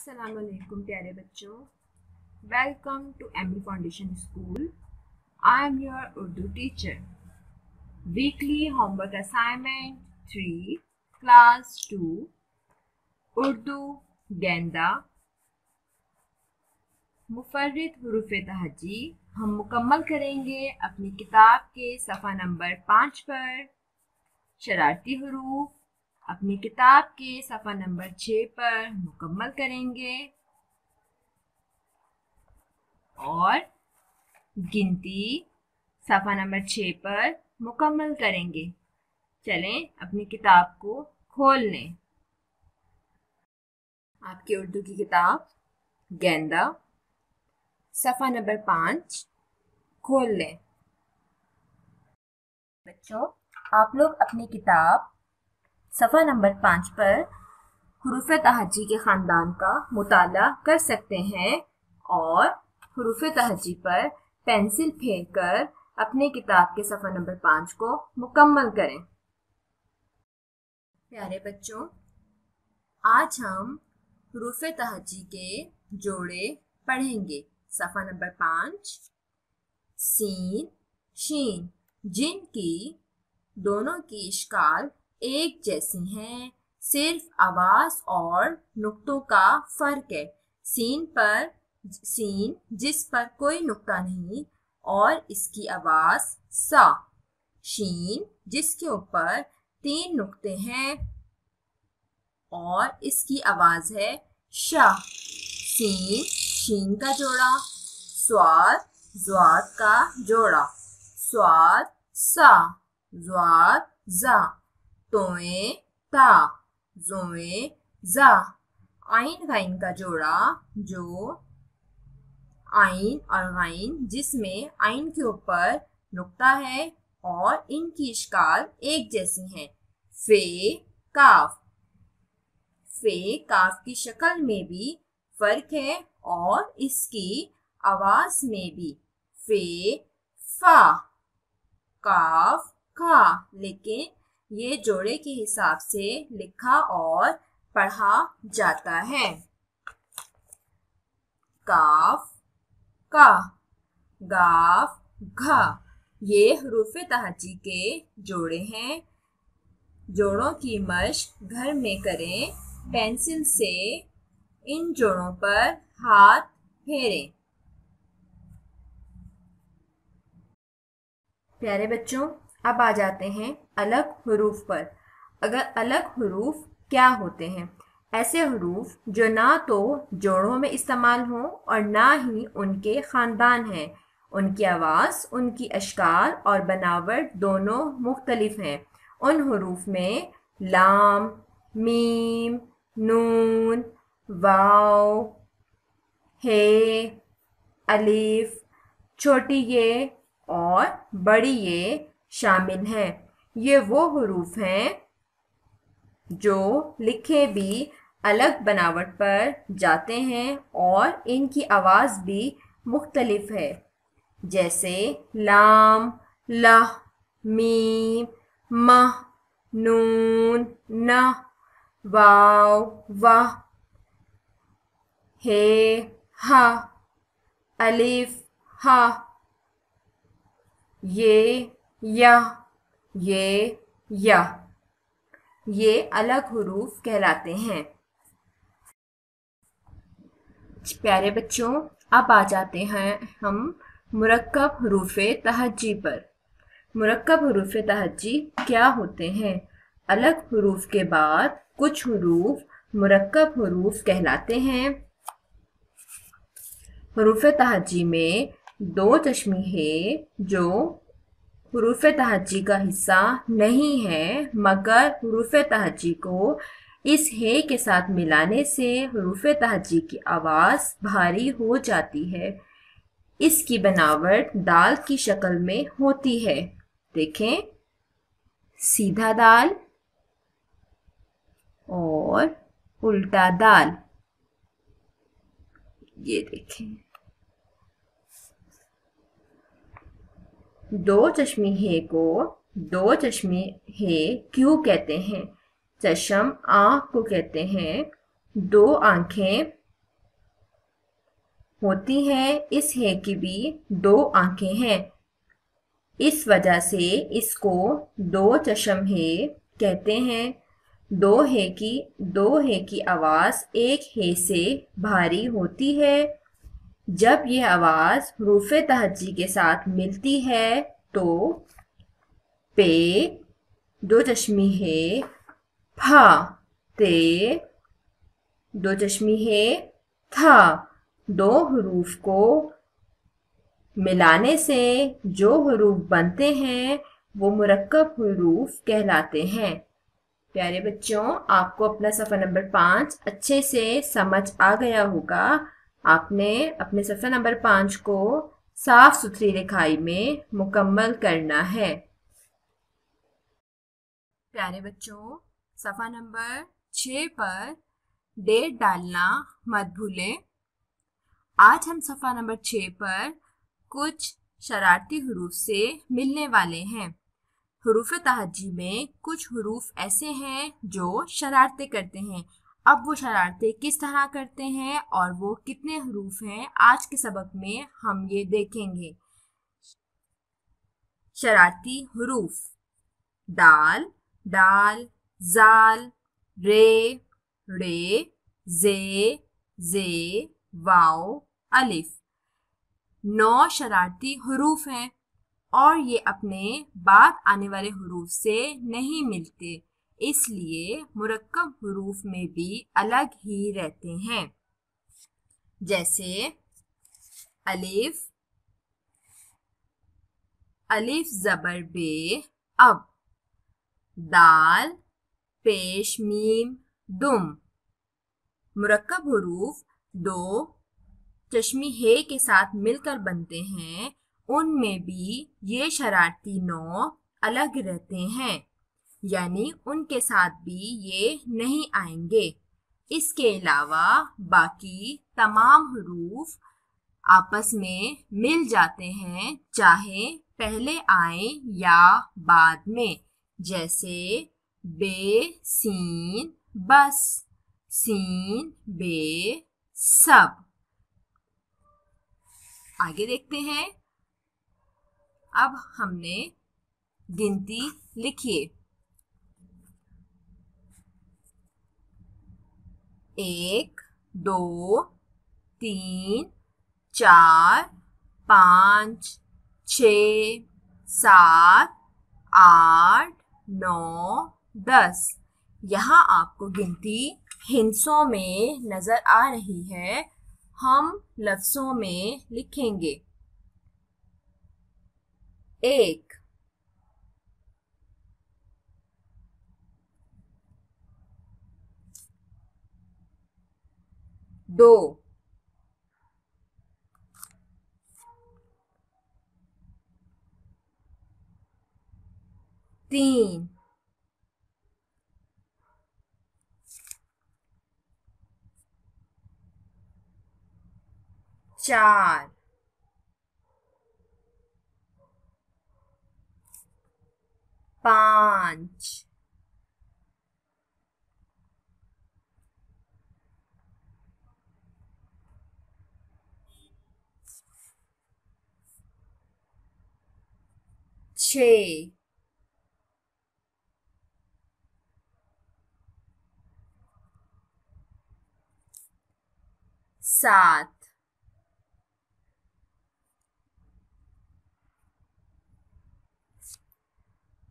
अस्सलाम वालेकुम प्यारे बच्चों, welcome to MD foundation school. I am your Urdu teacher. Weekly homework assignment 3 class 2 Urdu गेंदा मुफर्रिद हुरूफ तहज्जी हम मुकम्मल करेंगे अपनी किताब के सफ़ा नंबर 5 पर। शरारती हुरूफ अपनी किताब के सफ़ा नंबर 6 पर मुकम्मल करेंगे और गिनती सफ़ा नंबर 6 पर मुकम्मल करेंगे। चलें अपनी किताब को खोल लें। आपकी उर्दू की किताब गेंदा सफ़ा नंबर 5 खोल लें। बच्चों, आप लोग अपनी किताब सफ़ा नंबर 5 पर हुरूफ तहज्जी के ख़ानदान का मुताला कर सकते हैं और हुरूफ तहज्जी पर पेंसिल फेंक कर अपने किताब के सफ़ा नंबर 5 को मुकम्मल करें। प्यारे बच्चों, आज हम हुरूफ तहज्जी के जोड़े पढ़ेंगे। सफ़ा नंबर 5 सीन शीन, जिनकी दोनों की इश्काल एक जैसी हैं, सिर्फ आवाज और नुक्तों का फर्क है। सीन जिस पर कोई नुक्ता नहीं और इसकी आवाज सा। शीन जिसके ऊपर 3 नुक्ते हैं और इसकी आवाज है शा। सीन शीन का जोड़ा, स्वाद ज़्वाद का जोड़ा, स्वाद सा, ज़्वाद जा, तोए ता, जोए जा। आइन गाइन का जोड़ा, जो आइन और गाइन जिसमें आइन के ऊपर नुक्ता है और इनकी इश्काल एक जैसी है। फे काफ, फे काफ की शक्ल में भी फर्क है और इसकी आवाज में भी। फे फा काफ खा, लेकिन ये जोड़े के हिसाब से लिखा और पढ़ा जाता है। काफ का, गाफ घा, ये हुरूफ तहज्जी के जोड़े हैं। जोड़ों की मश्क घर में करें। पेंसिल से इन जोड़ों पर हाथ फेरें। प्यारे बच्चों, अब आ जाते हैं अलग हुरूफ पर। अगर अलग हुरूफ क्या होते हैं? ऐसे हुरूफ जो ना तो जोड़ों में इस्तेमाल हों और ना ही उनके ख़ानदान हैं। उनकी आवाज़, उनकी अश्काल और बनावट दोनों मुख्तलिफ हैं। उन हुरूफ में लाम, मीम, नून, वाव, हे, अलिफ, छोटी ये और बड़ी ये शामिल हैं। ये वो हुरूफ हैं जो लिखे भी अलग बनावट पर जाते हैं और इनकी आवाज़ भी मुख्तलिफ है। जैसे लाम, लह, मीम, मह, नून, नह, वाव, वाह, हे, हा, अलिफ, हा, ये, या, ये, या। ये अलग हुरूफ कहलाते हैं। प्यारे बच्चों, अब आ जाते हैं हम मुरक्कब हुरूफ तहज्जी पर। मुरक्कब हुरूफ तहज्जी क्या होते हैं? अलग हुरूफ के बाद कुछ हुरूफ मुरक्कब हुरूफ कहलाते हैं। हुरूफ तहज्जी में 2 चश्मी है जो हुरूफ तहज्जी का हिस्सा नहीं है, मगर हुरूफ तहज्जी को इस हे के साथ मिलाने से हुरूफ तहज्जी की आवाज़ भारी हो जाती है। इसकी बनावट दाल की शक्ल में होती है। देखें, सीधा दाल और उल्टा दाल। ये देखें, 2 चश्मी हे को 2 चश्मी हे क्यों कहते हैं? चश्म आँख को कहते हैं। 2 आँखें होती हैं, इस है की भी दो आंखें हैं। इस वजह से इसको दो चश्म है कहते हैं। दो है की आवाज़ एक है से भारी होती है। जब ये आवाज़ हरूफ तहज्जी के साथ मिलती है तो पे, दो चश्मी है, फा, ते, दो चश्मी है, था। दो हरूफ को मिलाने से जो हरूफ बनते हैं वो मुरक्कब हरूफ कहलाते हैं। प्यारे बच्चों, आपको अपना सफ़ा नंबर 5 अच्छे से समझ आ गया होगा। आपने अपने सफ़ा नंबर 5 को साफ सुथरी लिखाई में मुकम्मल करना है। प्यारे बच्चों, सफ़ा नंबर 6 पर डेट डालना मत भूलें। आज हम सफ़ा नंबर 6 पर कुछ शरारती हरूफ से मिलने वाले हैं। हरूफ तहज्जी में कुछ हरूफ ऐसे हैं जो शरारतें करते हैं। अब वो शरारतें किस तरह करते हैं और वो कितने हरूफ हैं, आज के सबक में हम ये देखेंगे। शरारती हरूफ: दाल, डाल, जाल, रे, रे, जे, वाव, अलिफ। 9 शरारती हरूफ हैं और ये अपने बाद आने वाले हरूफ से नहीं मिलते, इसलिए मुरक्कब हरूफ में भी अलग ही रहते हैं। जैसे अलिफ, अलिफ ज़बर बे, अब। दाल, पेश मीम, दुम। मुरक्कब हरूफ दो चश्मी हे के साथ मिलकर बनते हैं, उनमें भी ये शरारती नौ अलग रहते हैं, यानी उनके साथ भी ये नहीं आएंगे। इसके अलावा बाकी तमाम हरूफ आपस में मिल जाते हैं, चाहे पहले आए या बाद में। जैसे बे, सीन, बस, सीन, बे, सब। आगे देखते हैं। अब हमने गिनती लिखिए। 1, 2, 3, 4, 5, 6, 7, 8, 9, 10। यहाँ आपको गिनती हिंसों में नज़र आ रही है, हम लफ्ज़ों में लिखेंगे। 1, 2, 3, 4, 5, 6, 7,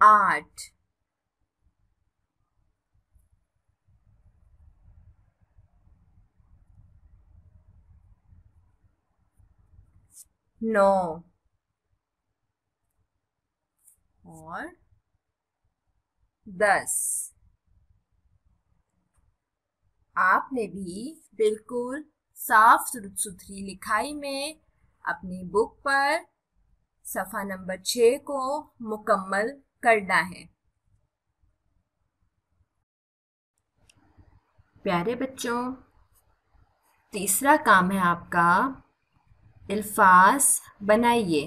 8, 9 और 10। आपने भी बिल्कुल साफ सुथरी लिखाई में अपनी बुक पर सफ़ा नंबर 6 को मुकम्मल करना है। प्यारे बच्चों, तीसरा काम है आपका अल्फाज बनाइए।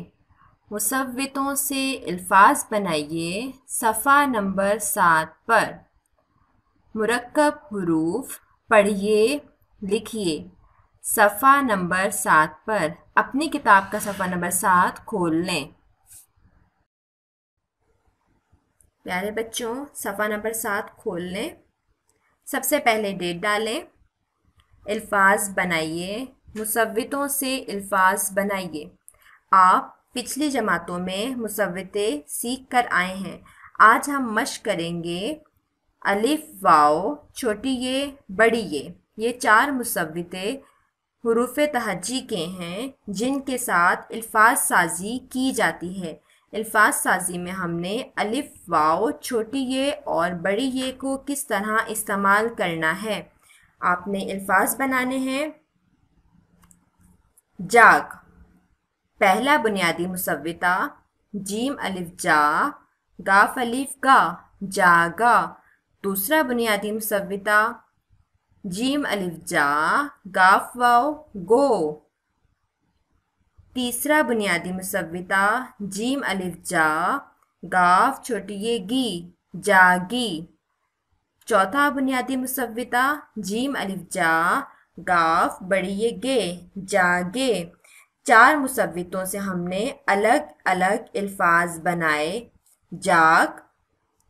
मुसव्वितों से अल्फाज बनाइए सफ़ा नंबर 7 पर। मुरक्कब हुरूफ पढ़िए, लिखिए। सफ़ा नंबर 7 पर अपनी किताब का सफ़ा नंबर 7 खोल लें। प्यारे बच्चों, सफ़ा नंबर 7 खोल लें। सबसे पहले डेट डालें। अल्फाज बनाइए, मुसव्वितों से अल्फाज बनाइए। आप पिछली जमातों में मुसव्विते सीख कर आए हैं। आज हम मश्क करेंगे अलिफ वाओ, छोटी ये बड़ी ये 4 मुसव्विते हुरूफ तहज्जी के हैं जिनके साथ अल्फाज साजी की जाती है। अल्फाज साजी में हमने अलिफ वाओ, छोटी ये और बड़ी ये को किस तरह इस्तेमाल करना है। आपने अल्फाज बनाने हैं। जाग, पहला बुनियादी मुसव्विता जीम अलिफ जा, गाफ अलिफ गा, जागा। दूसरा बुनियादी मुसव्विता जीम अलिफ जा, गाफ वाओ, गो। तीसरा बुनियादी मुसव्विता जीम अलिफ जा, गाफ छोटी ये गी, जागी। चौथा बुनियादी मुसव्विता जीम अलिफ जा, गाफ बड़ी ये गे, जागे। 4 मुसव्वितों से हमने अलग अलग अल्फाज बनाए। जाग,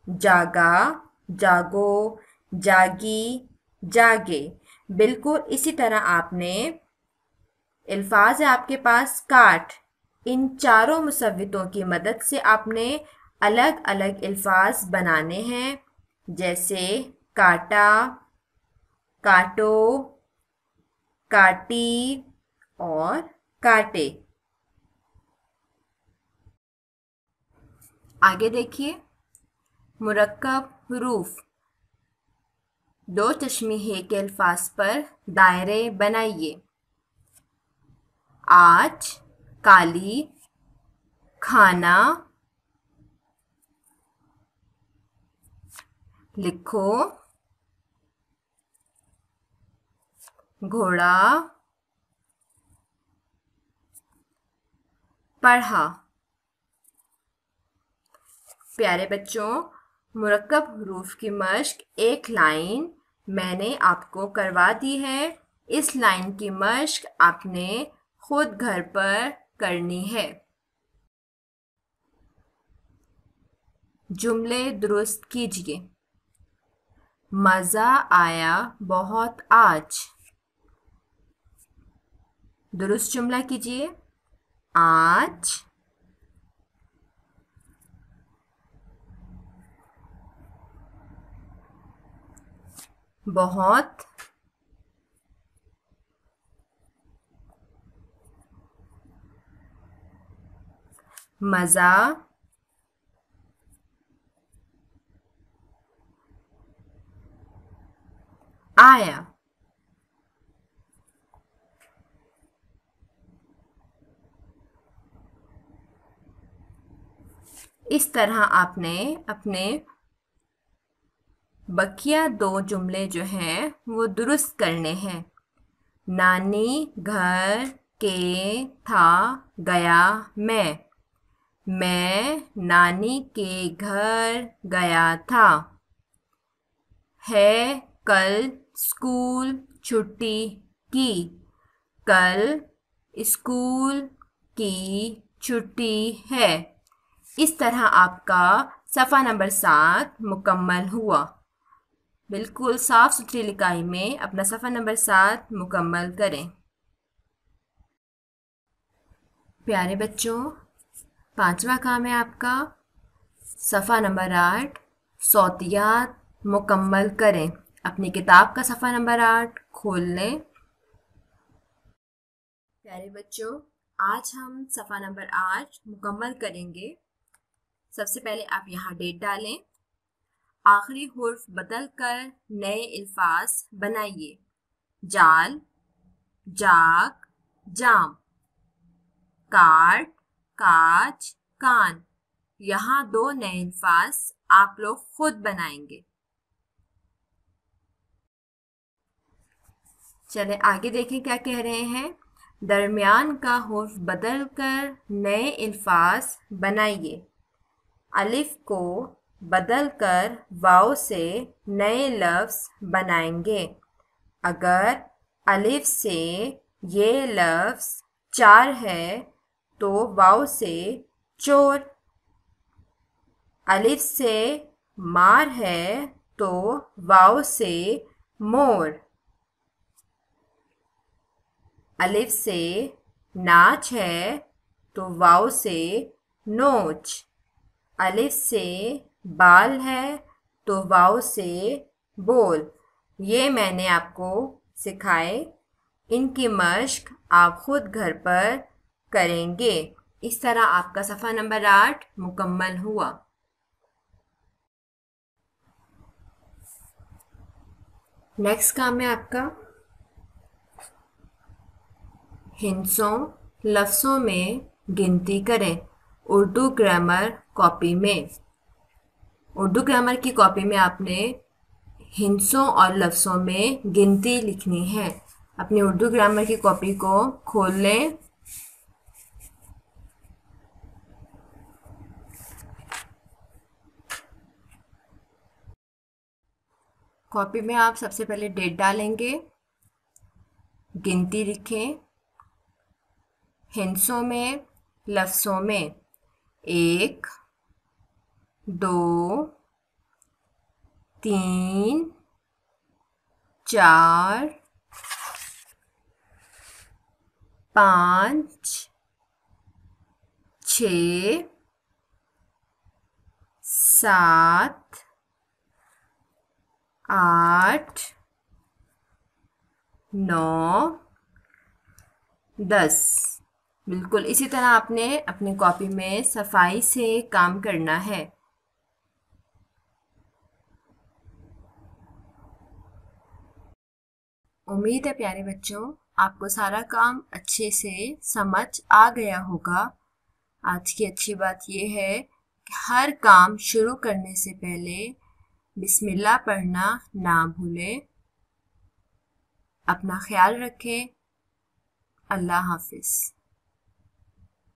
जागा, जागो, जागी, जागे। बिल्कुल इसी तरह आपने अल्फाज है आपके पास काट। इन चारों मुसव्वितों की मदद से आपने अलग अलग अल्फाज बनाने हैं, जैसे काटा, काटो, काटी और काटे। आगे देखिए, मुरक्कब हुरूफ। 2 तशमीहे के अल्फाज पर दायरे बनाइए। आज, काली, खाना। लिखो, घोड़ा, पढ़ा। प्यारे बच्चों, मुरक्कब हुरूफ की मश्क एक लाइन मैंने आपको करवा दी है। इस लाइन की मश्क आपने खुद घर पर करनी है। जुमले दुरुस्त कीजिए। मज़ा आया बहुत आज। दुरुस्त जुमला कीजिए। आज, बहुत, मज़ा, आया। इस तरह आपने अपने बकिया 2 जुमले जो हैं वो दुरुस्त करने हैं। नानी घर के था गया मैं। मैं नानी के घर गया था। है कल स्कूल छुट्टी की। कल स्कूल की छुट्टी है। इस तरह आपका सफ़ा नंबर 7 मुकम्मल हुआ। बिल्कुल साफ़ सुथरी लिखाई में अपना सफ़ा नंबर 7 मुकम्मल करें। प्यारे बच्चों, 5वां काम है आपका सफ़ा नंबर 8 सौतियात मुकम्मल करें। अपनी किताब का सफ़ा नंबर 8 खोल लें। प्यारे बच्चों, आज हम सफ़ा नंबर 8 मुकम्मल करेंगे। सबसे पहले आप यहाँ डेट डालें। आखिरी हुर्फ बदल कर नए अल्फाज बनाइए। जाल, जाग, जाम। काट, काच, कान। यहाँ 2 नए अल्फाज आप लोग खुद बनाएंगे। चलें आगे देखें क्या कह रहे हैं। दरमियान का हुर्फ बदल कर नए अल्फाज बनाइए। अलिफ को बदल कर वाव से नए लफ्ज़ बनाएंगे। अगर अलिफ से ये लफ्ज़ चार है तो वाव से चोर। अलिफ से मार है तो वाव से मोर। अलिफ से नाच है तो वाव से नोच। अलिफ से बाल है तो वाव से बोल। ये मैंने आपको सिखाए। इनकी मश्क आप खुद घर पर करेंगे। इस तरह आपका सफ़ा नंबर 8 मुकम्मल हुआ। नेक्स्ट काम है आपका हिंसों लफ्ज़ों में गिनती करें। उर्दू ग्रामर कॉपी में, उर्दू ग्रामर की कॉपी में आपने हिंसों और लफ्ज़ों में गिनती लिखनी है। अपनी उर्दू ग्रामर की कॉपी को खोल लें। कॉपी में आप सबसे पहले डेट डालेंगे, गिनती लिखें। हिंसों में लफ्ज़ों में 1 2 3 4 5 6 7 8 9 10। बिल्कुल इसी तरह आपने अपनी कॉपी में सफाई से काम करना है। उम्मीद है प्यारे बच्चों आपको सारा काम अच्छे से समझ आ गया होगा। आज की अच्छी बात यह है कि हर काम शुरू करने से पहले बिस्मिल्लाह पढ़ना ना भूलें। अपना ख्याल रखें। अल्लाह हाफिज़।